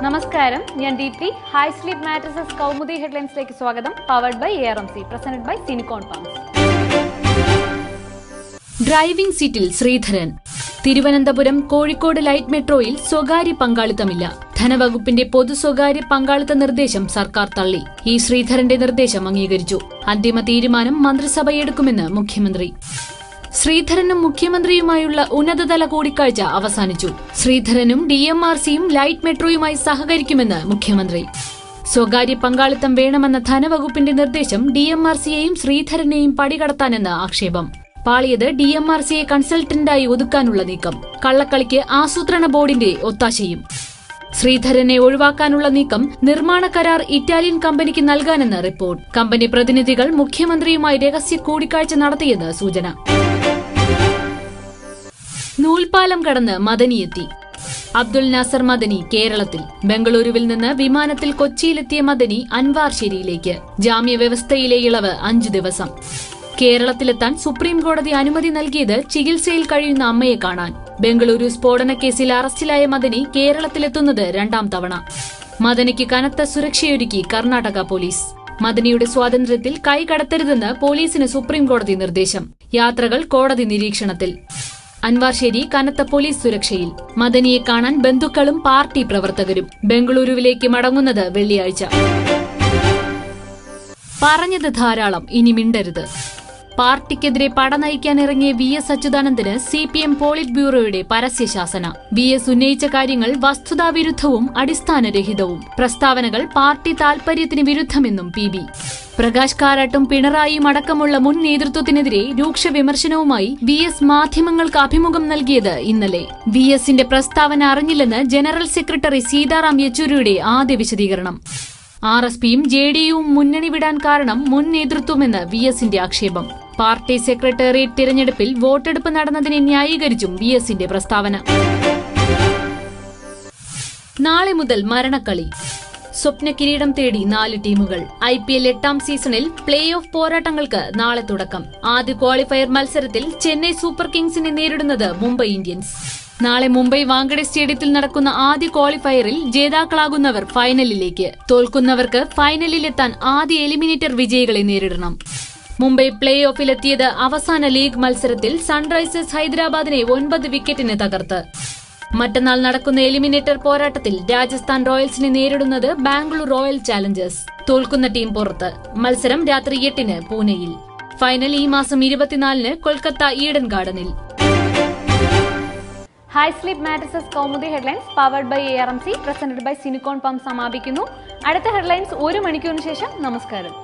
നമസ്കാരം, ഞാൻ Deepthi. High sleep mattresses Kaumudi ഹെഡ്ലൈൻസിലേക്ക് സ്വാഗതം. Powered by ARMC, presented by Sinicon pumps. Driving സീറ്റിൽ ശ്രീധരൻ. തിരുവനന്തപുരം കോഴിക്കോട് ലൈറ്റ് മെട്രോയിൽ സ്വകാര്യ പങ്കാളിത്തമില്ല. ധനവകുപ്പിന്റെ പൊതു സ്വകാര്യ പങ്കാളിത്ത നിർദ്ദേശം സർക്കാർ തള്ളി. ശ്രീധരന്റെ നിർദ്ദേശം അംഗീകരിച്ചു. അന്തിമ തീരുമാനം മന്ത്രിസഭയെടുക്കുമെന്ന് മുഖ്യമന്ത്രി. ശ്രീധരനും മുഖ്യമന്ത്രിയുമായുള്ള ഉന്നതതല കൂടിക്കാഴ്ച അവസാനിച്ചു. ശ്രീധരനും DMRCയും ലൈറ്റ് മെട്രോയുമായി സഹകരിക്കുമെന്ന് മുഖ്യമന്ത്രി. സ്വകാര്യ പങ്കാളിത്തം വേണമെന്ന ധനവകുപ്പിന്റെ നിർദ്ദേശം DMRCയെയും ശ്രീധരനെയും പടികടത്താനെന്ന് ആക്ഷേപം. പാളിയത് DMRCയെ കൺസൾട്ടന്റായി ഒതുക്കാനുള്ള നീക്കം. കള്ളക്കളിക്ക് ആസൂത്രണ ബോർഡിന്റെ ഒത്താശയും. ശ്രീധരനെ ഒഴിവാക്കാനുള്ള നീക്കം. നിർമ്മാണ കരാർ ഇറ്റാലിയൻ കമ്പനിക്ക് നൽകാനെന്ന് റിപ്പോർട്ട്. കമ്പനി പ്രതിനിധികൾ മുഖ്യമന്ത്രിയുമായി രഹസ്യ കൂടിക്കാഴ്ച നടത്തിയെന്ന് സൂചന. നൂൽപാലം കടന്ന് മദനിയെത്തി. അബ്ദുൽ നാസർ മദനി കേരളത്തിൽ. ബംഗളൂരുവിൽ നിന്ന് വിമാനത്തിൽ കൊച്ചിയിലെത്തിയ മദനി അൻവാർശേരിയിലേക്ക്. ജാമ്യവ്യവസ്ഥയിലെ ഇളവ് 5 ദിവസം. കേരളത്തിലെത്താൻ സുപ്രീം കോടതി അനുമതി നൽകിയത് ചികിത്സയിൽ കഴിയുന്ന അമ്മയെ കാണാൻ. ബംഗളൂരു സ്ഫോടന കേസിൽ അറസ്റ്റിലായ മദനി കേരളത്തിലെത്തുന്നത് 2ാം തവണ. മദനിക്ക് കനത്ത സുരക്ഷയൊരുക്കി കർണാടക പോലീസ്. മദനിയുടെ സ്വാതന്ത്ര്യത്തിൽ കൈകടത്തരുതെന്ന് പോലീസിന് സുപ്രീം കോടതി നിർദ്ദേശം. യാത്രകൾ കോടതി നിരീക്ഷണത്തിൽ. അൻവാർശേരി കനത്ത പോലീസ് സുരക്ഷയിൽ. മദനിയെ കാണാൻ ബന്ധുക്കളും പാർട്ടി പ്രവർത്തകരും. ബംഗളൂരുവിലേക്ക് മടങ്ങുന്നത് വെള്ളിയാഴ്ച. പറഞ്ഞത് ധാരാളം, ഇനി മിണ്ടരുത്. പാർട്ടിക്കെതിരെ പട നയിക്കാനിറങ്ങിയ VS അച്യുതാനന്ദന് CPM പോളിറ്റ് ബ്യൂറോയുടെ പരസ്യശാസന. VS ഉന്നയിച്ച കാര്യങ്ങൾ വസ്തുതാവിരുദ്ധവും അടിസ്ഥാനരഹിതവും. പ്രസ്താവനകൾ പാർട്ടി താൽപര്യത്തിന് വിരുദ്ധമെന്നും PB. പ്രകാശ് കാരാട്ടും പിണറായിയും അടക്കമുള്ള മുൻ നേതൃത്വത്തിനെതിരെ രൂക്ഷ വിമർശനവുമായി VS മാധ്യമങ്ങൾക്ക് അഭിമുഖം നൽകിയത് ഇന്നലെ. VSന്റെ പ്രസ്താവന അറിഞ്ഞില്ലെന്ന് ജനറൽ സെക്രട്ടറി സീതാറാം യെച്ചൂരിയുടെ ആദ്യ വിശദീകരണം. RSPയും JDUവും മുന്നണി വിടാൻ കാരണം മുൻ നേതൃത്വമെന്ന് VSന്റെ ആക്ഷേപം. പാർട്ടി സെക്രട്ടേറിയറ്റ് തിരഞ്ഞെടുപ്പിൽ വോട്ടെടുപ്പ് നടന്നതിനെ ന്യായീകരിച്ചും VSന്റെ പ്രസ്താവന. നാളെ മുതൽ മരണക്കളി. സ്വപ്ന കിരീടം തേടി 4 ടീമുകൾ. IPL 8ാം സീസണിൽ പ്ലേ ഓഫ് പോരാട്ടങ്ങൾക്ക് നാളെ തുടക്കം. ആദ്യ ക്വാളിഫയർ മത്സരത്തിൽ ചെന്നൈ സൂപ്പർ കിങ്സിനെ നേരിടുന്നത് മുംബൈ ഇന്ത്യൻസ്. നാളെ മുംബൈ വാങ്കഡെ സ്റ്റേഡിയത്തിൽ നടക്കുന്ന ആദ്യ ക്വാളിഫയറിൽ ജേതാക്കളാകുന്നവർ ഫൈനലിലേക്ക്. തോൽക്കുന്നവർക്ക് ഫൈനലിലെത്താൻ ആദ്യ എലിമിനേറ്റർ വിജയികളെ നേരിടണം. മുംബൈ പ്ലേ ഓഫിലെത്തിയത് അവസാന ലീഗ് മത്സരത്തിൽ സൺറൈസേഴ്സ് ഹൈദരാബാദിനെ 9 വിക്കറ്റിന് തകർത്ത്. മറ്റന്നാൾ നടക്കുന്ന എലിമിനേറ്റർ പോരാട്ടത്തിൽ രാജസ്ഥാൻ റോയൽസിനെ നേരിടുന്നത് ബാംഗ്ലൂർ റോയൽ ചാലഞ്ചേഴ്സ്. തോൽക്കുന്ന ടീം പുറത്ത്. മത്സരം രാത്രി 8-ന് പൂനെയിൽ. ഫൈനൽ ഈ മാസം 24-ന് കൊൽക്കത്ത ഈഡൻ ഗാർഡനിൽ. High sleep mattresses Kaumudi headlines powered by ARMC, presented by Sinicon pumps സമാപിക്കുന്നു. അടുത്ത ഹെഡ്ലൈൻസ് 1 മണിക്കൂറിന് ശേഷം. നമസ്കാരം.